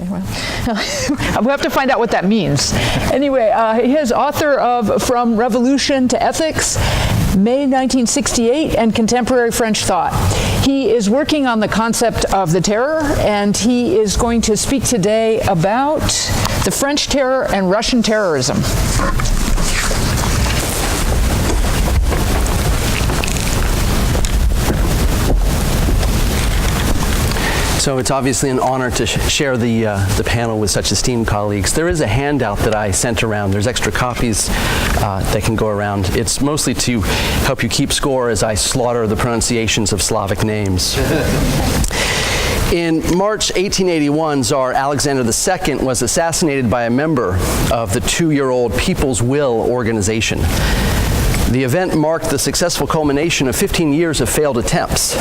Okay, well, we'll have to find out what that means. Anyway, he is author of From Revolution to Ethics, May 1968, and Contemporary French Thought. He is working on the concept of the terror, and he is going to speak today about the French terror and Russian terrorism. So it's obviously an honor to share the panel with such esteemed colleagues. There is a handout that I sent around. There's extra copies that can go around. It's mostly to help you keep score as I slaughter the pronunciations of Slavic names. In March 1881, Tsar Alexander II was assassinated by a member of the 2-year-old People's Will organization. The event marked the successful culmination of 15 years of failed attempts.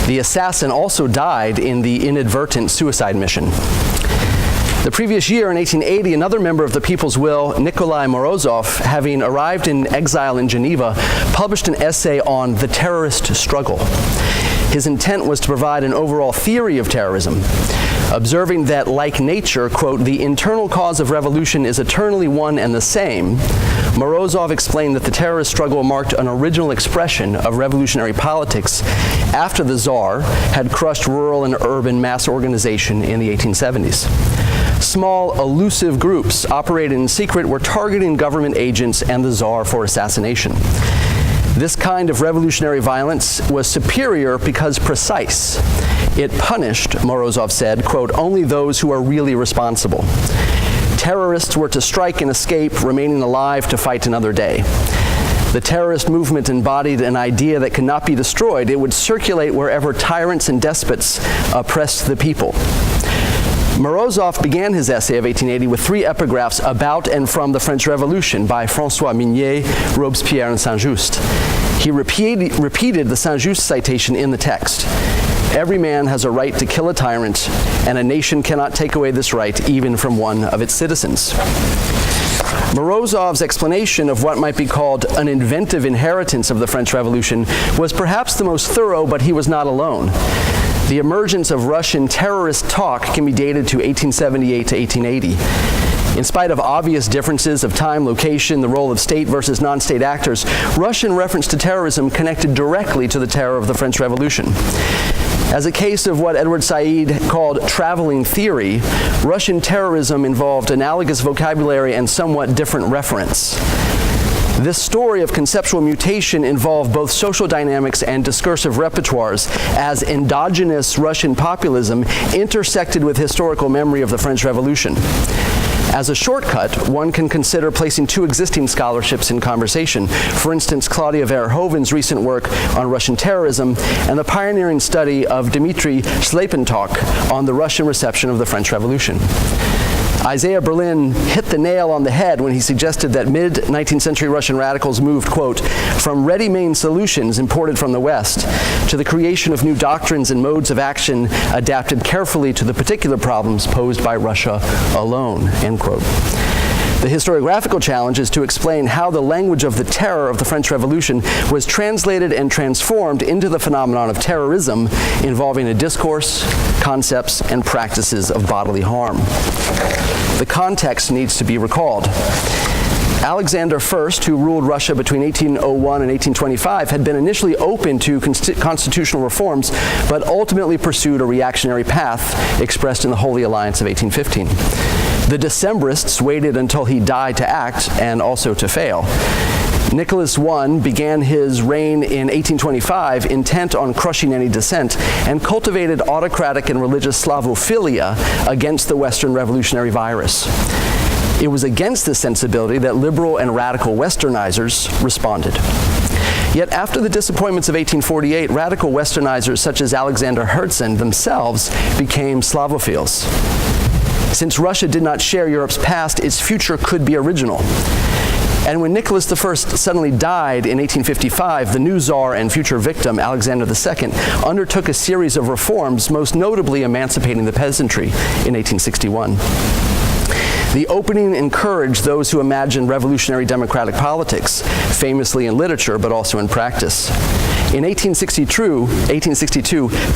The assassin also died in the inadvertent suicide mission. The previous year, in 1880, another member of the People's Will, Nikolai Morozov, having arrived in exile in Geneva, published an essay on the terrorist struggle. His intent was to provide an overall theory of terrorism, observing that, like nature, quote, the internal cause of revolution is eternally one and the same. Morozov explained that the terrorist struggle marked an original expression of revolutionary politics after the Tsar had crushed rural and urban mass organization in the 1870s. Small, elusive groups operated in secret were targeting government agents and the Tsar for assassination. This kind of revolutionary violence was superior because precise. It punished, Morozov said, quote, only those who are really responsible. Terrorists were to strike and escape, remaining alive to fight another day. The terrorist movement embodied an idea that could not be destroyed. It would circulate wherever tyrants and despots oppressed the people. Morozov began his essay of 1880 with 3 epigraphs about and from the French Revolution by François Mignet, Robespierre, and Saint-Just. He repeated the Saint-Just citation in the text. Every man has a right to kill a tyrant, and a nation cannot take away this right even from one of its citizens. Morozov's explanation of what might be called an inventive inheritance of the French Revolution was perhaps the most thorough, but he was not alone. The emergence of Russian terrorist talk can be dated to 1878 to 1880. In spite of obvious differences of time, location, the role of state versus non-state actors, Russian reference to terrorism connected directly to the terror of the French Revolution. As a case of what Edward Said called traveling theory, Russian terrorism involved analogous vocabulary and somewhat different reference. This story of conceptual mutation involved both social dynamics and discursive repertoires as endogenous Russian populism intersected with historical memory of the French Revolution. As a shortcut, one can consider placing 2 existing scholarships in conversation. For instance, Claudia Verhoeven's recent work on Russian terrorism and the pioneering study of Dmitry Schlepentok on the Russian reception of the French Revolution. Isaiah Berlin hit the nail on the head when he suggested that mid-19th century Russian radicals moved, quote, from ready-made solutions imported from the West to the creation of new doctrines and modes of action adapted carefully to the particular problems posed by Russia alone, end quote. The historiographical challenge is to explain how the language of the terror of the French Revolution was translated and transformed into the phenomenon of terrorism involving a discourse, concepts, and practices of bodily harm. The context needs to be recalled. Alexander I, who ruled Russia between 1801 and 1825, had been initially open to constitutional reforms, but ultimately pursued a reactionary path expressed in the Holy Alliance of 1815. The Decembrists waited until he died to act and also to fail. Nicholas I began his reign in 1825 intent on crushing any dissent and cultivated autocratic and religious Slavophilia against the Western revolutionary virus. It was against this sensibility that liberal and radical Westernizers responded. Yet after the disappointments of 1848, radical Westernizers such as Alexander Herzen themselves became Slavophiles. Since Russia did not share Europe's past, its future could be original. And when Nicholas I suddenly died in 1855, the new Tsar and future victim, Alexander II, undertook a series of reforms, most notably emancipating the peasantry in 1861. The opening encouraged those who imagined revolutionary democratic politics, famously in literature but also in practice. In 1862,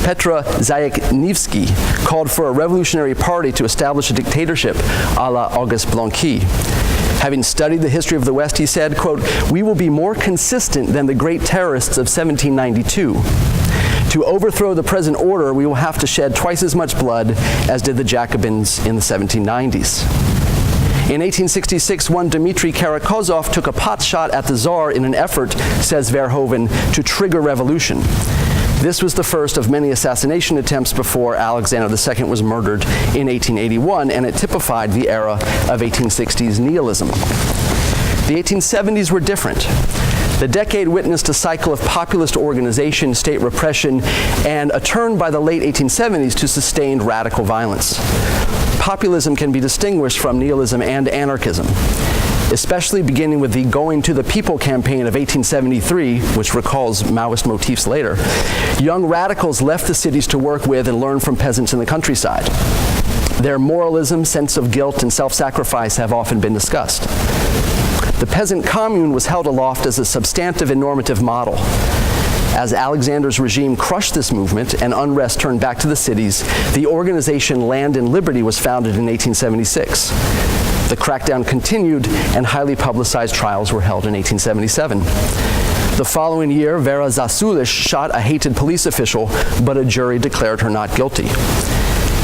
Petra Zajekniewski called for a revolutionary party to establish a dictatorship a la Auguste Blanqui. Having studied the history of the West, he said, quote, "We will be more consistent than the great terrorists of 1792. To overthrow the present order, we will have to shed twice as much blood as did the Jacobins in the 1790s. In 1866, one Dmitry Karakozov took a pot shot at the Tsar in an effort, says Verhoeven, to trigger revolution. This was the first of many assassination attempts before Alexander II was murdered in 1881, and it typified the era of 1860s nihilism. The 1870s were different. The decade witnessed a cycle of populist organization, state repression, and a turn by the late 1870s to sustained radical violence. Populism can be distinguished from nihilism and anarchism, especially beginning with the Going to the People campaign of 1873, which recalls Maoist motifs later. Young radicals left the cities to work with and learn from peasants in the countryside. Their moralism, sense of guilt, and self-sacrifice have often been discussed. The peasant commune was held aloft as a substantive and normative model. As Alexander's regime crushed this movement and unrest turned back to the cities, the organization Land and Liberty was founded in 1876. The crackdown continued, and highly publicized trials were held in 1877. The following year, Vera Zasulich shot a hated police official, but a jury declared her not guilty.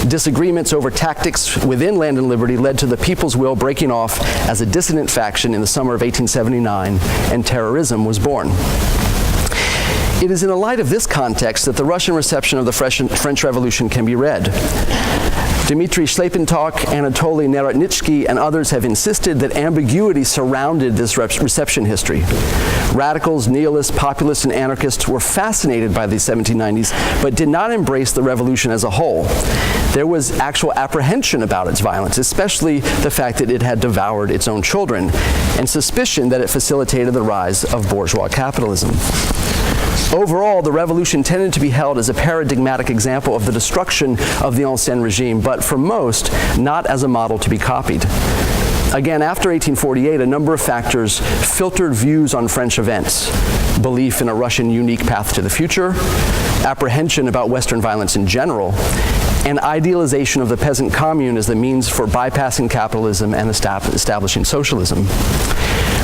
Disagreements over tactics within Land and Liberty led to the People's Will breaking off as a dissident faction in the summer of 1879, and terrorism was born. It is in the light of this context that the Russian reception of the French Revolution can be read. Dmitry Schlepentok, Anatoly Narodnitsky, and others have insisted that ambiguity surrounded this reception history. Radicals, nihilists, populists, and anarchists were fascinated by the 1790s, but did not embrace the revolution as a whole. There was actual apprehension about its violence, especially the fact that it had devoured its own children, and suspicion that it facilitated the rise of bourgeois capitalism. Overall, the revolution tended to be held as a paradigmatic example of the destruction of the ancien regime, but for most, not as a model to be copied. Again, after 1848, a number of factors filtered views on French events: belief in a Russian unique path to the future, apprehension about Western violence in general, and idealization of the peasant commune as the means for bypassing capitalism and establishing socialism.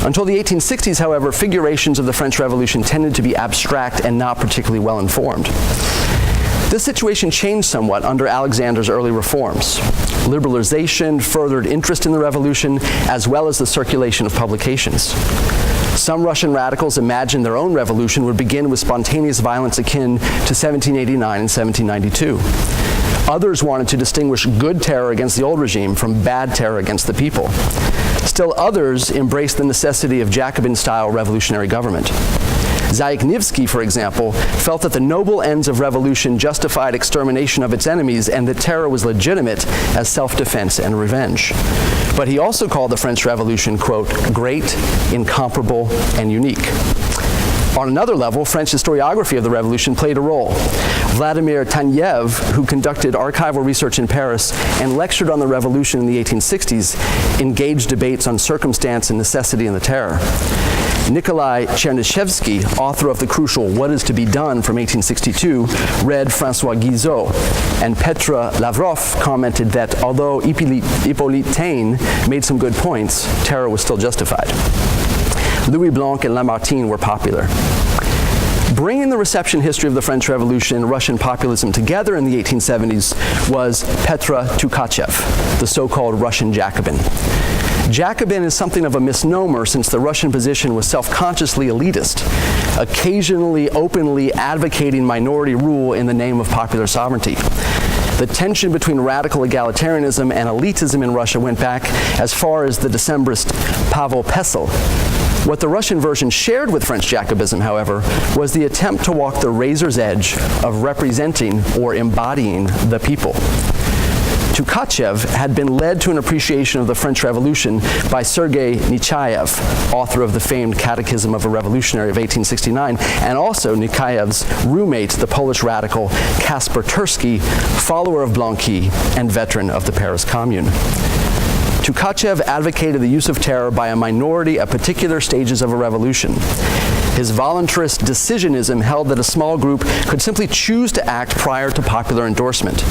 Until the 1860s, however, figurations of the French Revolution tended to be abstract and not particularly well informed. This situation changed somewhat under Alexander's early reforms. Liberalization furthered interest in the revolution, as well as the circulation of publications. Some Russian radicals imagined their own revolution would begin with spontaneous violence akin to 1789 and 1792. Others wanted to distinguish good terror against the old regime from bad terror against the people. Still others embraced the necessity of Jacobin-style revolutionary government. Zajekniewski, for example, felt that the noble ends of revolution justified extermination of its enemies and that terror was legitimate as self-defense and revenge. But he also called the French Revolution, quote, great, incomparable, and unique. On another level, French historiography of the revolution played a role. Vladimir Taneyev, who conducted archival research in Paris and lectured on the revolution in the 1860s, engaged debates on circumstance and necessity in the terror. Nikolai Chernyshevsky, author of the crucial What is to be Done from 1862, read François Guizot, and Petra Lavrov commented that although Hippolyte Taine made some good points, terror was still justified. Louis Blanc and Lamartine were popular. Bringing the reception history of the French Revolution and Russian populism together in the 1870s was Petra Tukachev, the so-called Russian Jacobin. Jacobin is something of a misnomer since the Russian position was self-consciously elitist, occasionally openly advocating minority rule in the name of popular sovereignty. The tension between radical egalitarianism and elitism in Russia went back as far as the Decembrist Pavel Pesel. What the Russian version shared with French Jacobism, however, was the attempt to walk the razor's edge of representing or embodying the people. Tukachev had been led to an appreciation of the French Revolution by Sergei Nechayev, author of the famed Catechism of a Revolutionary of 1869, and also Nechayev's roommate, the Polish radical Kasper Tursky, follower of Blanqui and veteran of the Paris Commune. Tukachev advocated the use of terror by a minority at particular stages of a revolution. His voluntarist decisionism held that a small group could simply choose to act prior to popular endorsement.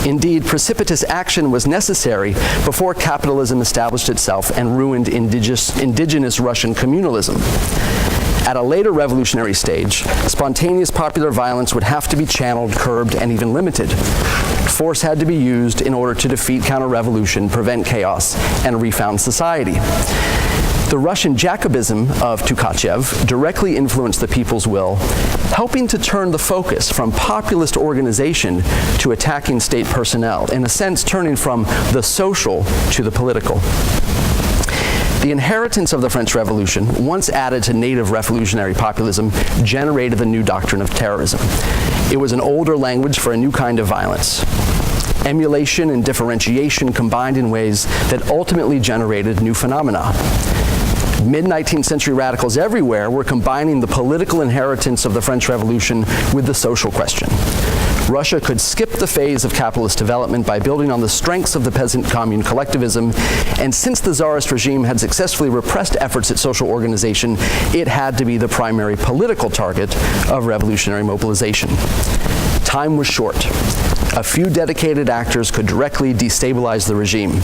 Indeed, precipitous action was necessary before capitalism established itself and ruined indigenous Russian communalism. At a later revolutionary stage, spontaneous popular violence would have to be channeled, curbed, and even limited. Force had to be used in order to defeat counter-revolution, prevent chaos, and refound society. The Russian Jacobism of Tukachev directly influenced the people's will, helping to turn the focus from populist organization to attacking state personnel, in a sense turning from the social to the political. The inheritance of the French Revolution, once added to native revolutionary populism, generated the new doctrine of terrorism. It was an older language for a new kind of violence. Emulation and differentiation combined in ways that ultimately generated new phenomena. Mid-19th century radicals everywhere were combining the political inheritance of the French Revolution with the social question. Russia could skip the phase of capitalist development by building on the strengths of the peasant commune collectivism, and since the Tsarist regime had successfully repressed efforts at social organization, it had to be the primary political target of revolutionary mobilization. Time was short. A few dedicated actors could directly destabilize the regime.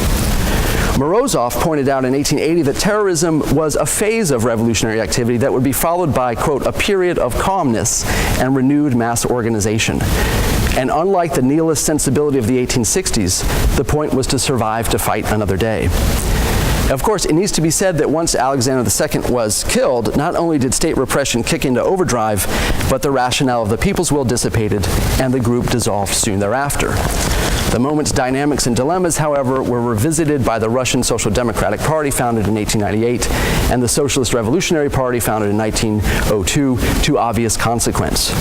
Morozov pointed out in 1880 that terrorism was a phase of revolutionary activity that would be followed by, quote, a period of calmness and renewed mass organization. And unlike the nihilist sensibility of the 1860s, the point was to survive to fight another day. Of course, it needs to be said that once Alexander II was killed, not only did state repression kick into overdrive, but the rationale of the people's will dissipated and the group dissolved soon thereafter. The moment's dynamics and dilemmas, however, were revisited by the Russian Social Democratic Party, founded in 1898, and the Socialist Revolutionary Party, founded in 1902, to obvious consequence.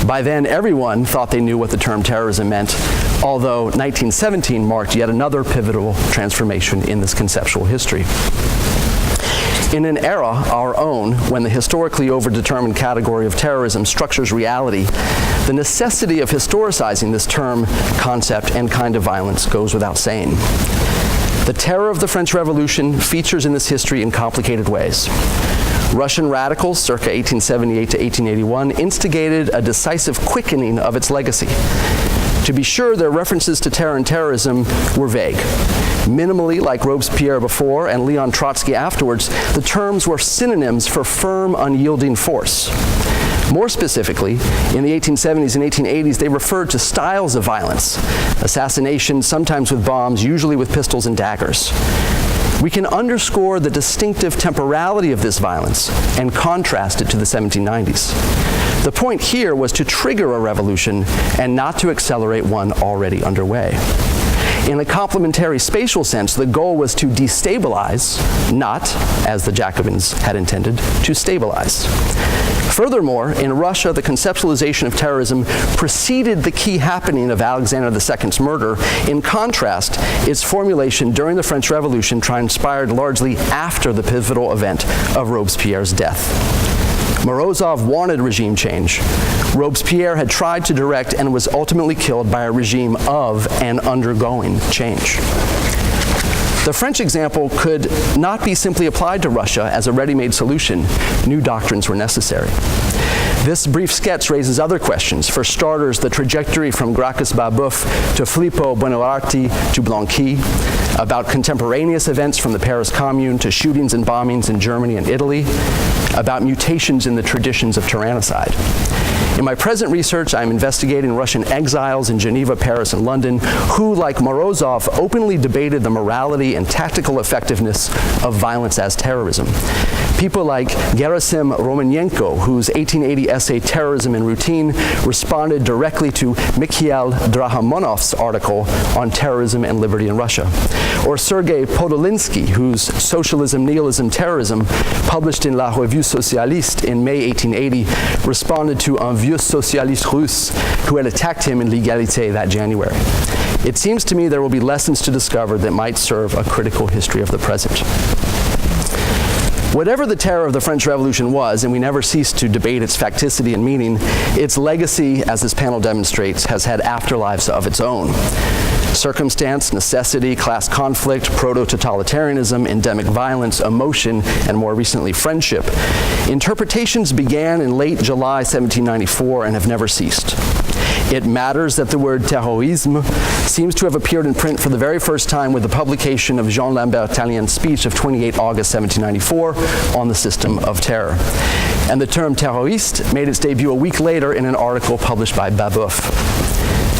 By then, everyone thought they knew what the term terrorism meant, although 1917 marked yet another pivotal transformation in this conceptual history. In an era, our own, when the historically overdetermined category of terrorism structures reality, the necessity of historicizing this term, concept, and kind of violence goes without saying. The terror of the French Revolution features in this history in complicated ways. Russian radicals, circa 1878 to 1881, instigated a decisive quickening of its legacy. To be sure, their references to terror and terrorism were vague. Minimally, like Robespierre before and Leon Trotsky afterwards, the terms were synonyms for firm, unyielding force. More specifically, in the 1870s and 1880s, they referred to styles of violence, assassination, sometimes with bombs, usually with pistols and daggers. We can underscore the distinctive temporality of this violence and contrast it to the 1790s. The point here was to trigger a revolution and not to accelerate one already underway. In a complementary spatial sense, the goal was to destabilize, not, as the Jacobins had intended, to stabilize. Furthermore, in Russia, the conceptualization of terrorism preceded the key happening of Alexander II's murder. In contrast, its formulation during the French Revolution transpired largely after the pivotal event of Robespierre's death. Morozov wanted regime change. Robespierre had tried to direct and was ultimately killed by a regime of and undergoing change. The French example could not be simply applied to Russia as a ready-made solution. New doctrines were necessary. This brief sketch raises other questions. For starters, the trajectory from Gracchus Babeuf to Filippo Buonarroti to Blanqui, about contemporaneous events from the Paris Commune to shootings and bombings in Germany and Italy, about mutations in the traditions of tyrannicide. In my present research, I'm investigating Russian exiles in Geneva, Paris, and London who, like Morozov, openly debated the morality and tactical effectiveness of violence as terrorism. People like Gerasim Romanenko, whose 1880 essay Terrorism and Routine responded directly to Mikhail Drahomonov's article on terrorism and liberty in Russia. Or Sergei Podolinsky, whose Socialism, Nihilism, Terrorism, published in La Revue Socialiste in May 1880, responded to un vieux socialiste russe who had attacked him in L'Égalité that January. It seems to me there will be lessons to discover that might serve a critical history of the present. Whatever the terror of the French Revolution was, and we never cease to debate its facticity and meaning, its legacy, as this panel demonstrates, has had afterlives of its own. Circumstance, necessity, class conflict, proto-totalitarianism, endemic violence, emotion, and more recently, friendship. Interpretations began in late July 1794 and have never ceased. It matters that the word terrorisme seems to have appeared in print for the very first time with the publication of Jean Lambert Tallien's speech of 28 August 1794 on the system of terror. And the term terroriste made its debut a week later in an article published by Babeuf.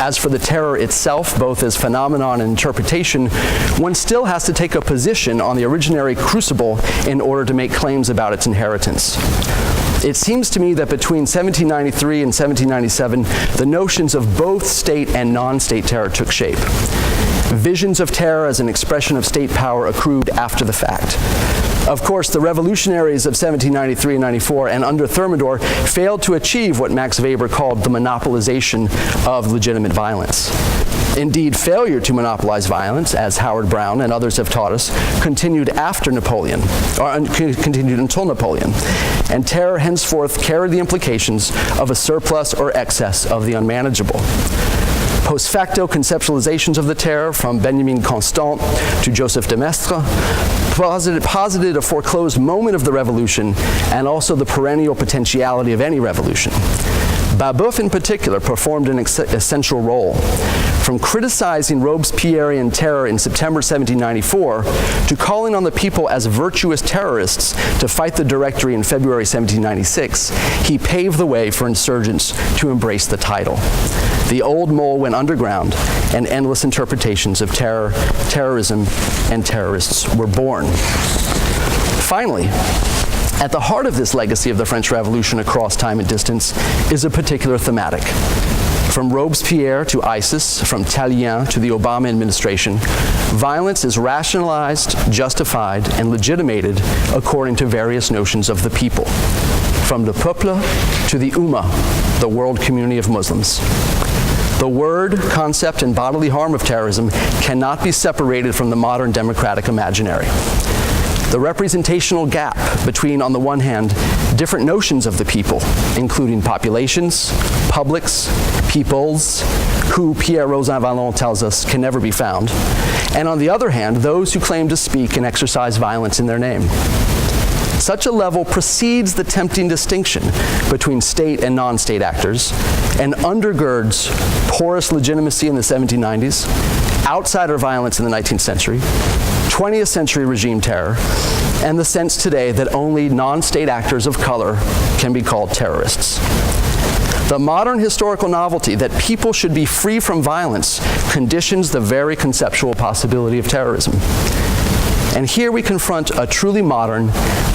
As for the terror itself, both as phenomenon and interpretation, one still has to take a position on the originary crucible in order to make claims about its inheritance. It seems to me that between 1793 and 1797, the notions of both state and non-state terror took shape. Visions of terror as an expression of state power accrued after the fact. Of course, the revolutionaries of 1793 and 94 and under Thermidor failed to achieve what Max Weber called the monopolization of legitimate violence. Indeed, failure to monopolize violence, as Howard Brown and others have taught us, continued after Napoleon, or continued until Napoleon, and terror henceforth carried the implications of a surplus or excess of the unmanageable. Post facto conceptualizations of the terror, from Benjamin Constant to Joseph de Maistre, posited a foreclosed moment of the revolution and also the perennial potentiality of any revolution. Babeuf in particular performed an essential role. From criticizing Robespierrean terror in September 1794 to calling on the people as virtuous terrorists to fight the Directory in February 1796, he paved the way for insurgents to embrace the title. The old mole went underground, and endless interpretations of terror, terrorism, and terrorists were born. Finally, at the heart of this legacy of the French Revolution across time and distance is a particular thematic. From Robespierre to ISIS, from Tallien to the Obama administration, violence is rationalized, justified, and legitimated according to various notions of the people. From the peuple to the Ummah, the world community of Muslims. The word, concept, and bodily harm of terrorism cannot be separated from the modern democratic imaginary. The representational gap between, on the one hand, different notions of the people, including populations, publics, peoples, who Pierre Rosanvallon tells us can never be found, and on the other hand, those who claim to speak and exercise violence in their name. Such a level precedes the tempting distinction between state and non-state actors and undergirds porous legitimacy in the 1790s, outsider violence in the 19th century, 20th century regime terror, and the sense today that only non-state actors of color can be called terrorists. The modern historical novelty that people should be free from violence conditions the very conceptual possibility of terrorism. And here we confront a truly modern,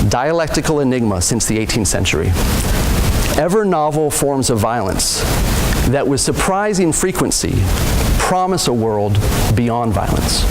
dialectical enigma since the 18th century. Ever novel forms of violence that with surprising frequency promise a world beyond violence.